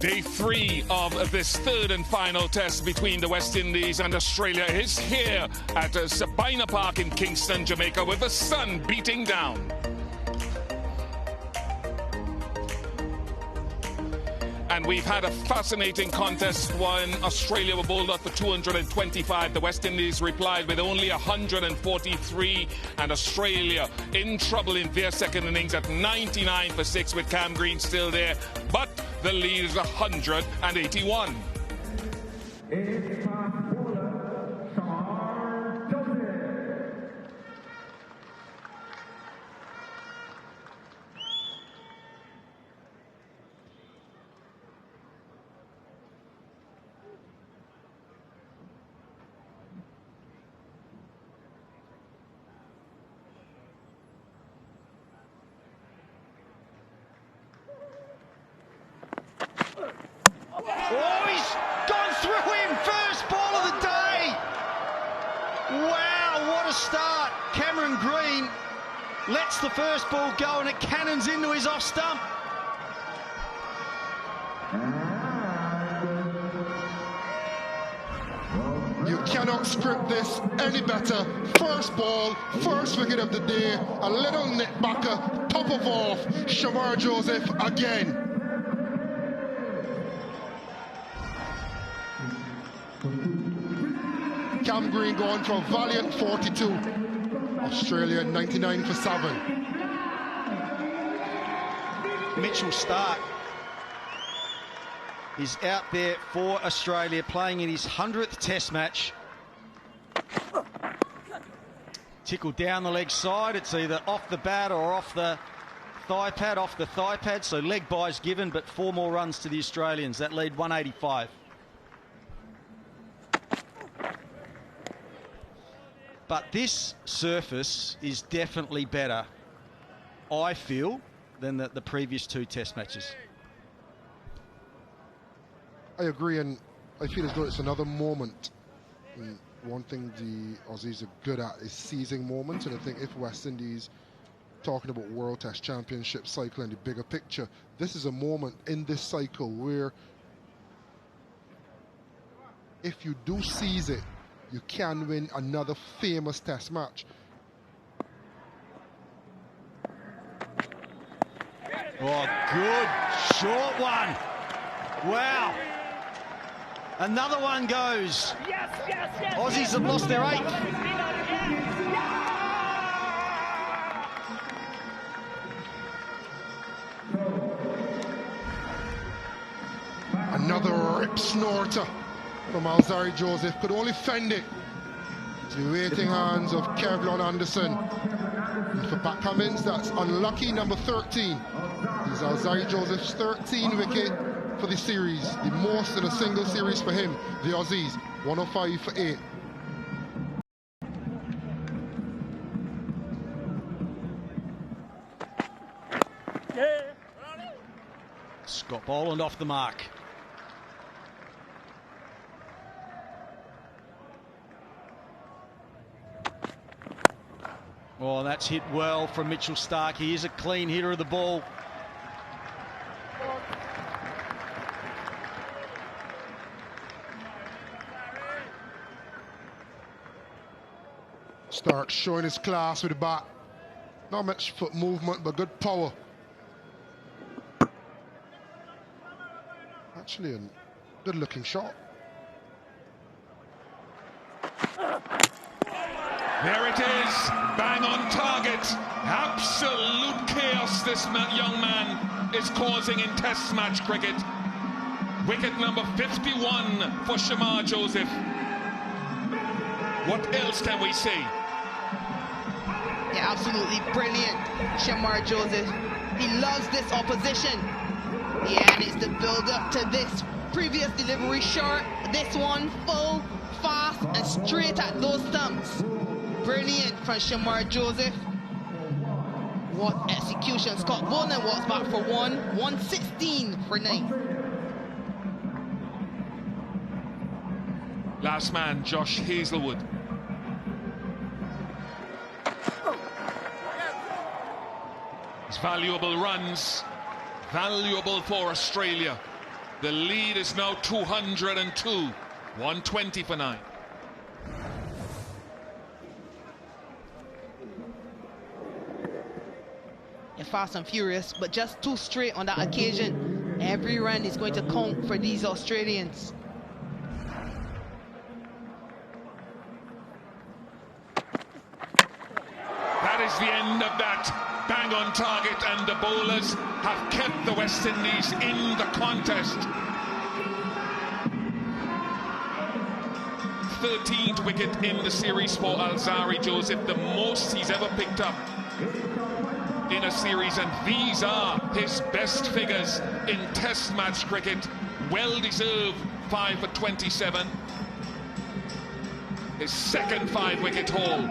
Day 3 of this third and final test between the West Indies and Australia is here at Sabina Park in Kingston, Jamaica, with the sun beating down. And we've had a fascinating contest when Australia were bowled out for 225. The West Indies replied with only 143. And Australia in trouble in their second innings at 99 for 6 with Cam Green still there. But the lead is 181. Oh, he's gone through him. First ball of the day. Wow, what a start. Cameron Green lets the first ball go and it cannons into his off stump. You cannot script this any better. First ball, first wicket of the day, a little nitbacker, top of off, Shamar Joseph again. Cam Green going for a valiant 42. Australia 99 for 7. Mitchell Starc is out there for Australia playing in his 100th test match. Tickled down the leg side. It's either off the bat or off the thigh pad, so leg byes given, but 4 more runs to the Australians. That lead 185. But this surface is definitely better, I feel, than the previous 2 test matches. I agree, and I feel as though it's another moment. And one thing the Aussies are good at is seizing moments, and I think if West Indies, talking about World Test Championship cycle and the bigger picture, this is a moment in this cycle where if you do seize it, you can win another famous test match. Oh, good short one. Wow. Another one goes. Yes. Aussies have lost their 8th. Another rip snorter from Alzari Joseph, could only fend it to the waiting hands of Kevlon Anderson. And for Pat Cummins, that's unlucky number 13. He's Alzari Joseph's 13th wicket for the series, the most in a single series for him. The Aussies, 105 for 8. Scott Boland off the mark. Oh, that's hit well from Mitchell Starc. He is a clean hitter of the ball. Starc showing his class with the bat. Not much foot movement, but good power. Actually, a good-looking shot. There it is, bang on target. Absolute chaos this young man is causing in test match cricket. Wicket number 51 for Shamar Joseph. What else can we say? Yeah, absolutely brilliant, Shamar Joseph. He loves this opposition. Yeah, and it's the build-up to this. Previous delivery short, this one full, fast, and straight at those stumps. Brilliant from Shamar Joseph. What execution. Scott Boland walks back for 1, 116 for 9. Last man, Josh Hazlewood. It's valuable runs, valuable for Australia. The lead is now 202. 120 for 9. You're fast and furious, but just too straight on that occasion. Every run is going to count for these Australians. That is the end of that. Bang on target, and the bowlers have kept the West Indies in the contest. 13th wicket in the series for Alzarri Joseph, the most he's ever picked up in a series, and these are his best figures in Test match cricket. Well deserved 5 for 27. His second 5-wicket haul.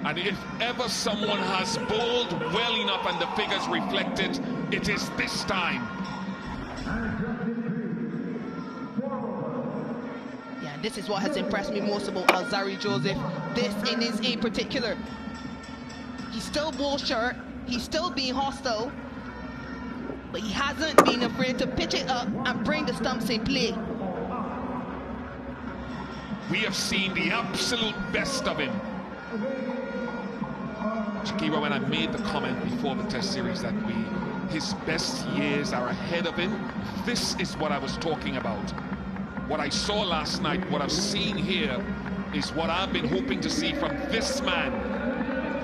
And if ever someone has bowled well enough and the figures reflect it, it is this time. Yeah, this is what has impressed me most about Alzarri Joseph. This innings in particular. He's still ball short, he's still being hostile, but he hasn't been afraid to pitch it up and bring the stumps in play. We have seen the absolute best of him. Shakira, when I made the comment before the Test series that his best years are ahead of him, this is what I was talking about. What I saw last night, what I've seen here, is what I've been hoping to see from this man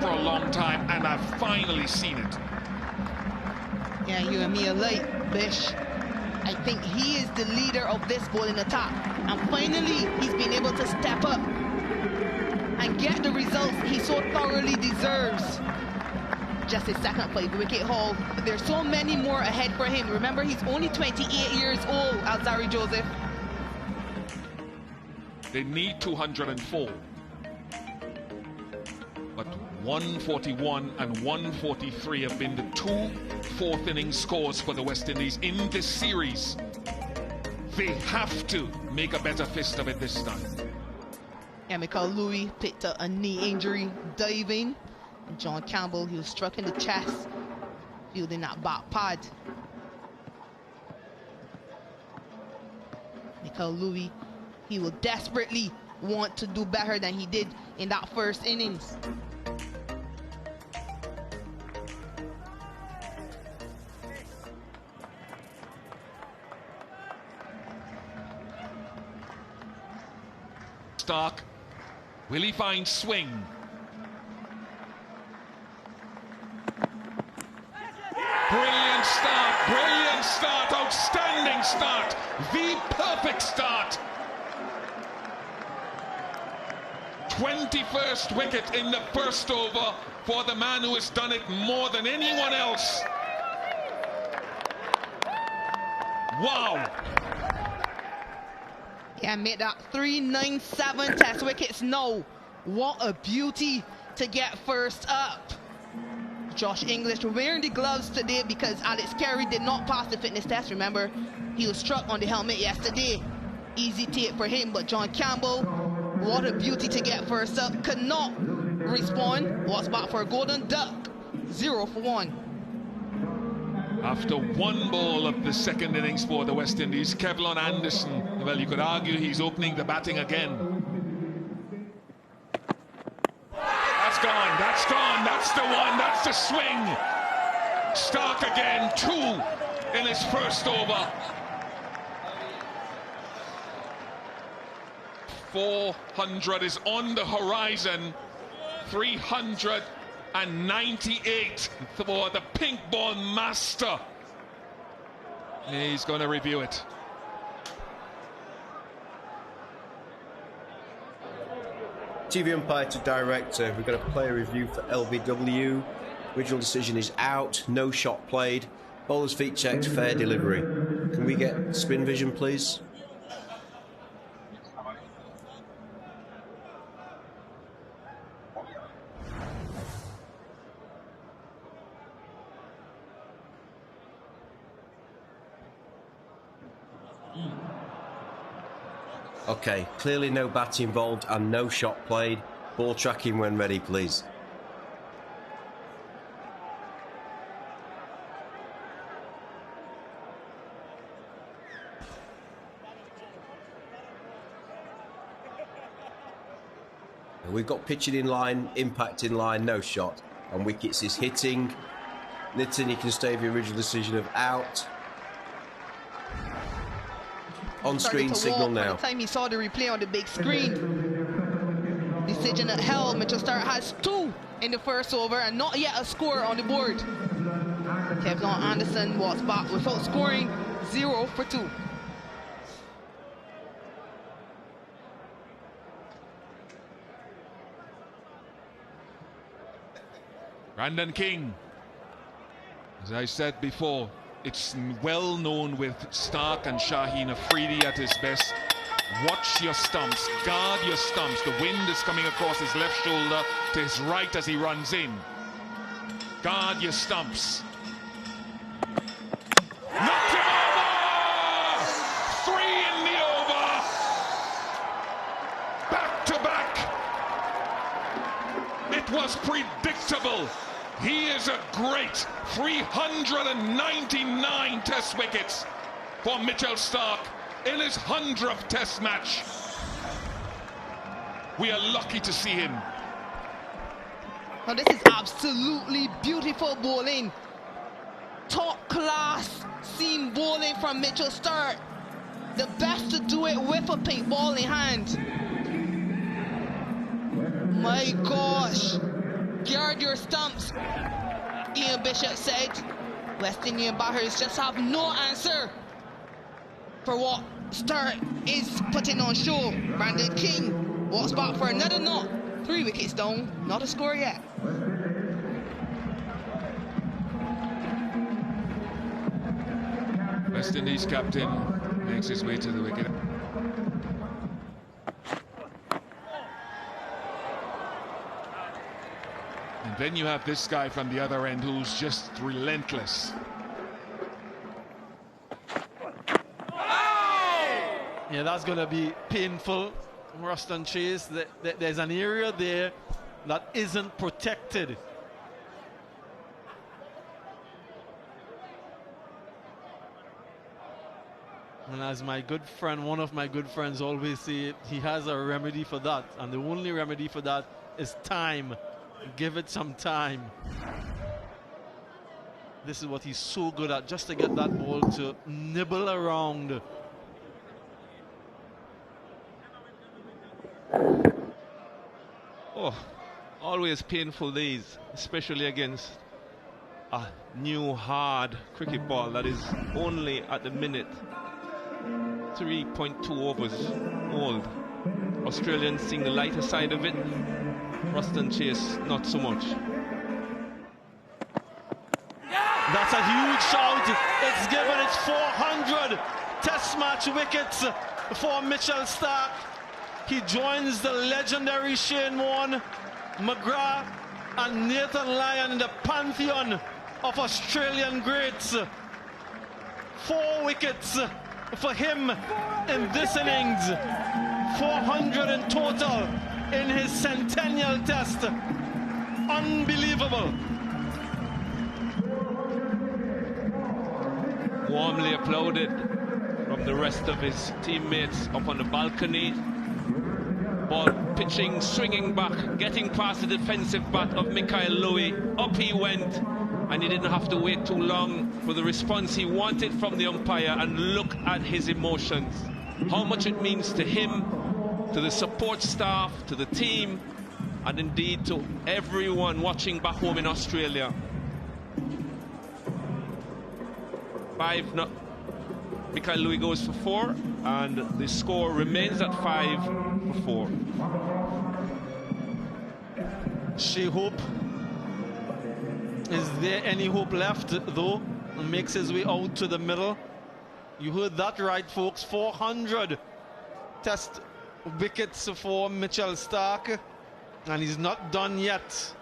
for a long time, and I've finally seen it. Yeah, you and me alike, Bish. I think he is the leader of this bowling attack, and finally he's been able to step up and get the results he so thoroughly deserves. Just his second 5-wicket haul, but there's so many more ahead for him. Remember, he's only 28 years old, Alzarri Joseph. They need 204. But 141 and 143 have been the two fourth inning scores for the West Indies in this series. They have to make a better fist of it this time. Yeah, Michael Louis picked up a knee injury diving. And John Campbell, he was struck in the chest, fielding that back pad. Michael Louis, he will desperately want to do better than he did in that first innings. Starc, will he find swing? Brilliant start, outstanding start, the perfect start. 21st wicket in the first over for the man who has done it more than anyone else. Wow. Yeah, made that 397 Test wickets now. What a beauty to get first up. Josh English wearing the gloves today because Alex Carey did not pass the fitness test. Remember, he was struck on the helmet yesterday. Easy take for him, but John Campbell, what a beauty to get first up. Could not respond. Was back for a golden duck. 0 for 1. After one ball of the second innings for the West Indies, Kevlon Anderson, well, you could argue he's opening the batting again. That's gone, that's the one, that's the swing. Starc again, 2 in his first over. 400 is on the horizon. 398 for the pink ball master. He's going to review it. TV umpire to director, we've got a player review for LBW. Original decision is out, no shot played. Bowler's feet checked, fair delivery. Can we get spin vision, please? Okay, clearly no bat involved and no shot played. Ball tracking when ready, please. We've got pitching in line, impact in line, no shot. On wickets is hitting. Nitin, he can stay the original decision of out. On-screen signal now. By the time he saw the replay on the big screen, decision at hell. Mitchell Starc has 2 in the first over and not yet a score on the board. Kevlon Anderson was back without scoring, 0 for 2. Brandon King, as I said before, it's well known with Starc and Shaheen Afridi at his best. Watch your stumps, guard your stumps. The wind is coming across his left shoulder to his right as he runs in. Guard your stumps. Knocked him over! 3 in the over! Back to back! It was predictable. He is a great 399 test wickets for Mitchell Starc in his 100th test match. We are lucky to see him. Now this is absolutely beautiful bowling. Top class seam bowling from Mitchell Starc. The best to do it with a pink ball in hand. My gosh. Guard your stumps, Ian Bishop said. West Indian batters just have no answer for what Starc is putting on show. Brandon King walks back for another knock. 3 wickets down, not a score yet. West Indies captain makes his way to the wicket. And then you have this guy from the other end who's just relentless. Yeah, that's going to be painful. Ruston Chase, there's an area there that isn't protected. And as my good friend, one of my good friends always say, he has a remedy for that. And the only remedy for that is time. Give it some time. This is what he's so good at, just to get that ball to nibble around. Oh, always painful days, especially against a new hard cricket ball that is only at the minute 3.2 overs old. Australians seeing the lighter side of it. Ruston Chase, not so much. That's a huge shout. It's given its 400 test match wickets for Mitchell Starc. He joins the legendary Shane Warne, McGrath and Nathan Lyon in the pantheon of Australian greats. 4 wickets for him in this innings. 400 in total in his centennial test. Unbelievable. Warmly applauded from the rest of his teammates up on the balcony. Ball pitching, swinging back, getting past the defensive bat of Mikhail Louis. Up he went, and he didn't have to wait too long for the response he wanted from the umpire. And look at his emotions. How much it means to him, to the support staff, to the team, and indeed to everyone watching back home in Australia. 5 not. Mikhail Louis goes for 4, and the score remains at 5 for 4. Shea Hope. Is there any hope left, though? Makes his way out to the middle. You heard that right, folks. 400 test wickets for Mitchell Starc, and he's not done yet.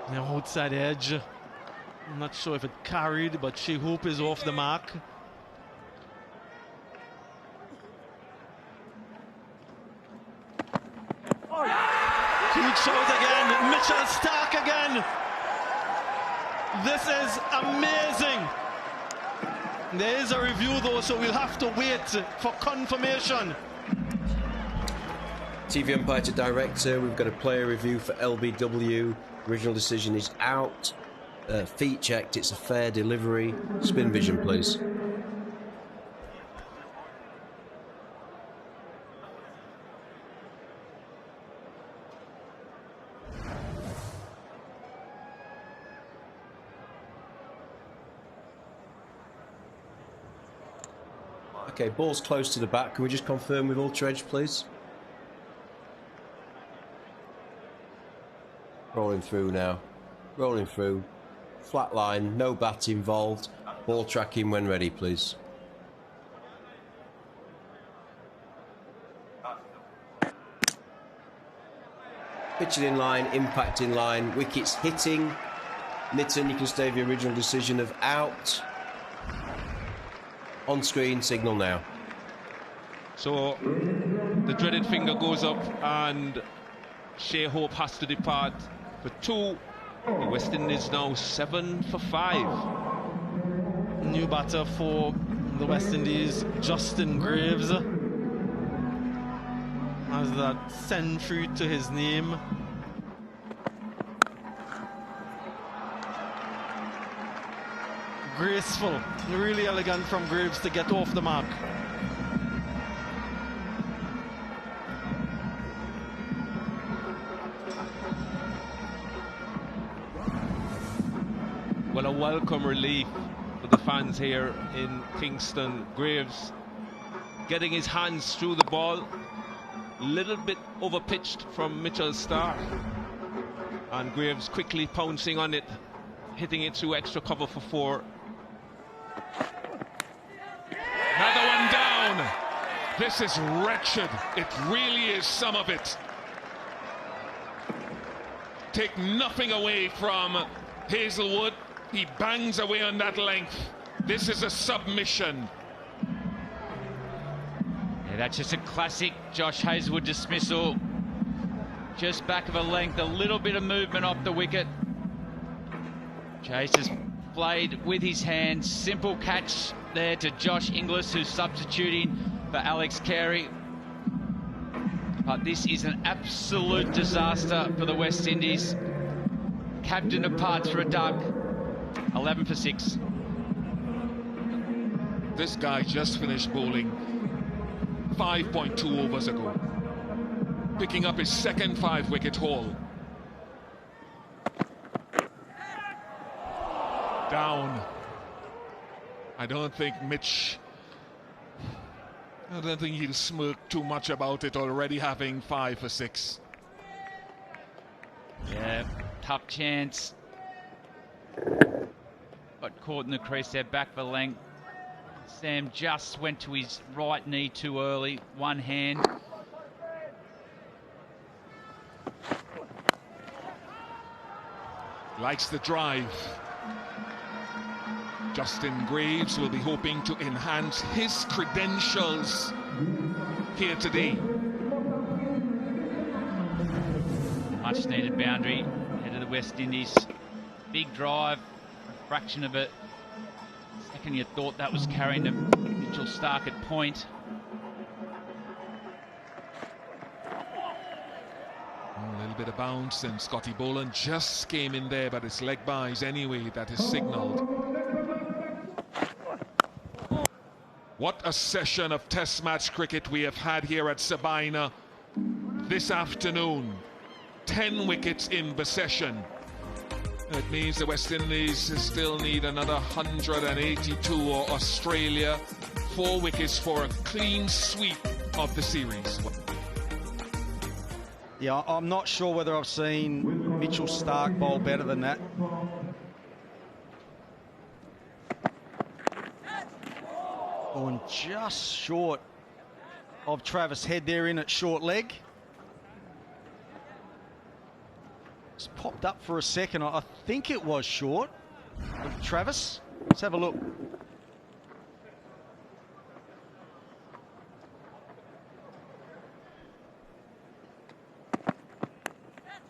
The outside edge. I'm not sure if it carried, but Shea Hope is off the mark. Huge shot again. Mitchell Starc again. This is amazing. There is a review though, so we'll have to wait for confirmation. TV umpire to director, we've got a player review for LBW. Original decision is out. Feet checked, it's a fair delivery. Spin vision, please. Okay, ball's close to the bat. Can we just confirm with ultra edge, please? Rolling through now. Rolling through. Flat line, no bat involved. Ball tracking when ready, please. Pitching in line, impact in line, wickets hitting. Nitton, you can stay with the original decision of out. On screen, signal now. So the dreaded finger goes up and Shea Hope has to depart for 2. The West Indies now 7 for 5. New batter for the West Indies, Justin Graves. Has that century to his name. Graceful, really elegant from Graves to get off the mark. Well, a welcome relief for the fans here in Kingston. Graves getting his hands through the ball. Little bit overpitched from Mitchell Starc. And Graves quickly pouncing on it, hitting it through extra cover for 4. Another one down. This is wretched. It really is some of it. Take nothing away from Hazelwood. He bangs away on that length. This is a submission. Yeah, that's just a classic Josh Hazelwood dismissal. Just back of a length, a little bit of movement off the wicket. Chase has played with his hands. Simple catch there to Josh Inglis, who's substituting for Alex Carey. But this is an absolute disaster for the West Indies. Captain departs for a duck. 11 for 6. This guy just finished bowling 5.2 overs ago, picking up his second 5-wicket haul. Down. I don't think he'll smirk too much about it, already having 5 for 6. Yeah, tough chance. Got caught in the crease there, back for length. Sam just went to his right knee too early, one hand. Likes the drive. Justin Graves will be hoping to enhance his credentials here today. Much needed boundary ahead of the West Indies. Big drive, a fraction of it. Second you thought that was carrying to Mitchell Starc at point. A little bit of bounce, and Scotty Boland just came in there, but it's leg byes anyway that is signalled. What a session of Test match cricket we have had here at Sabina this afternoon. 10 wickets in the session. That means the West Indies still need another 182, or Australia 4 wickets for a clean sweep of the series. Yeah, I'm not sure whether I've seen Mitchell Starc bowl better than that. Going just short of Travis Head there in at short leg. It's popped up for a second. I think it was short of Travis. Let's have a look.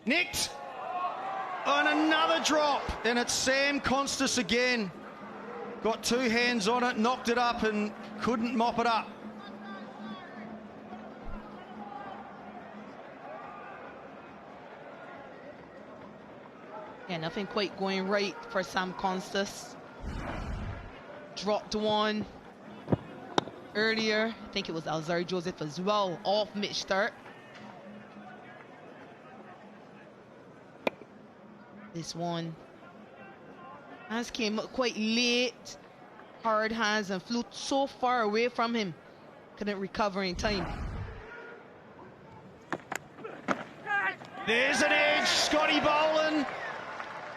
Nicked! And another drop. And it's Sam Constas again. Got 2 hands on it, knocked it up and couldn't mop it up. Yeah, nothing quite going right for Sam Constas. Dropped one earlier. I think it was Alzari Joseph as well, off Mitch Starc. This one. Hands came up quite late. Hard hands and flew so far away from him. Couldn't recover in time. There's an edge. Scotty Boland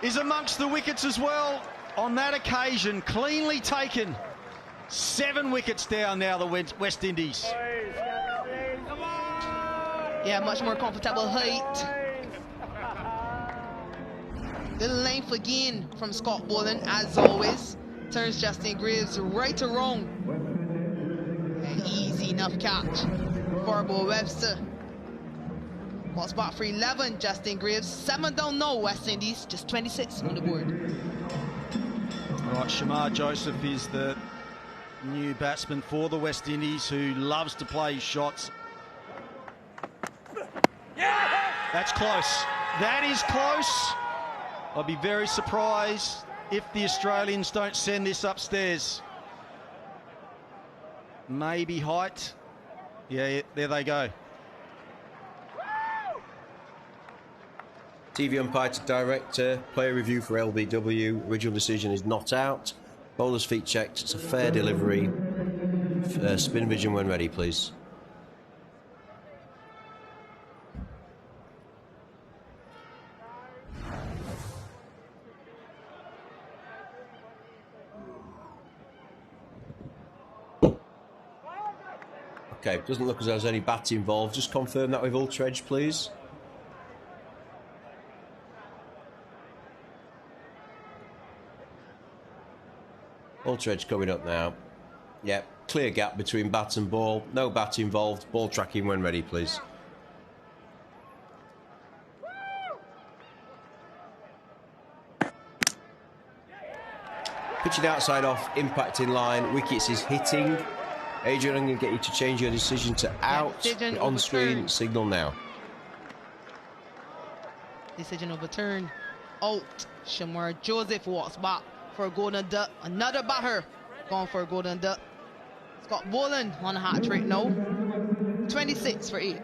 is amongst the wickets as well. On that occasion, cleanly taken. 7 wickets down now, the West Indies. Yeah, much more comfortable height. The length again from Scott Boland, as always. Turns Justin Graves right around. An easy enough catch for Bo Webster. What's back for 11, Justin Graves. 7 down now, West Indies. Just 26 on the board. Right, Shamar Joseph is the new batsman for the West Indies, who loves to play his shots. That's close. That is close. I'll be very surprised if the Australians don't send this upstairs. Maybe height. Yeah, there they go. TV umpire to director, player review for LBW, original decision is not out. Bowler's feet checked, it's a fair delivery. Spin vision when ready, please. Okay, doesn't look as though there's any bat involved. Just confirm that with Ultra Edge, please. Ultra Edge coming up now. Yep, clear gap between bat and ball. No bat involved. Ball tracking when ready, please. Pitching outside off, impact in line. Wickets is hitting. Adrian, I'm going to get you to change your decision to out. On screen, signal now. Decision overturned. Out. Shamar Joseph walks back for a golden duck. Another batter going for a golden duck. Scott Boland on a hat trick now. 26 for 8.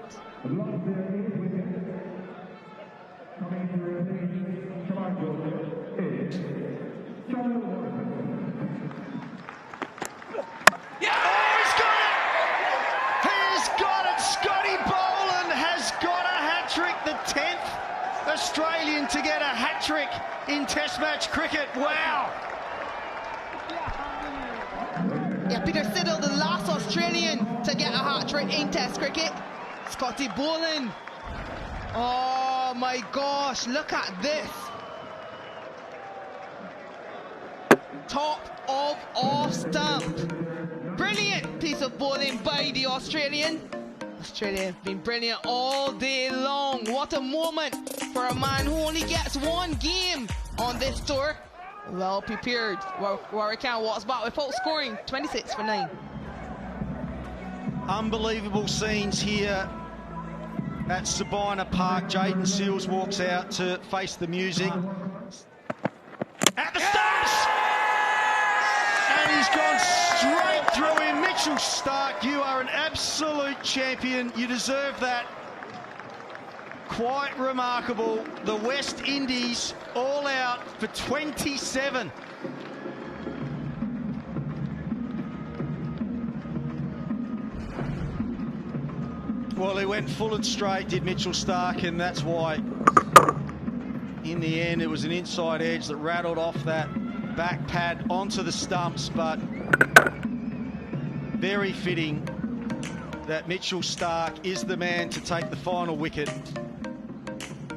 Australian to get a hat-trick in Test match cricket. Wow! Yeah, Peter Siddle, the last Australian to get a hat-trick in Test cricket. Scotty Boland. Oh my gosh, look at this. Top of off stump. Brilliant piece of bowling by the Australian. Australia have been brilliant all day long. What a moment for a man who only gets 1 game on this tour. Well prepared. Warwick walks back without scoring. 26 for 9. Unbelievable scenes here at Sabina Park. Jaden Seals walks out to face the music. At the stumps! And he's gone straight through him. Mitchell Starc, you are an absolute champion. You deserve that. Quite remarkable. The West Indies all out for 27. Well, he went full and straight, did Mitchell Starc, and that's why in the end it was an inside edge that rattled off that back pad onto the stumps, but very fitting that Mitchell Starc is the man to take the final wicket.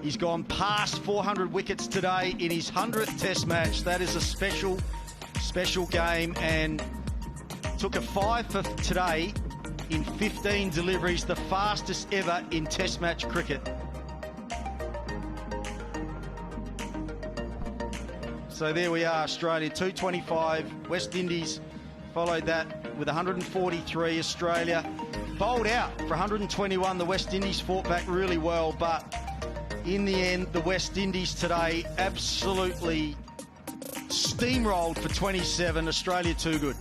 He's gone past 400 wickets today in his 100th Test match. That is a special, special game, and took a 5 for today in 15 deliveries, the fastest ever in Test match cricket. So there we are, Australia 225, West Indies followed that with 143. Australia bowled out for 121. The West Indies fought back really well, but In the end, the West Indies today absolutely steamrolled for 27. Australia too good.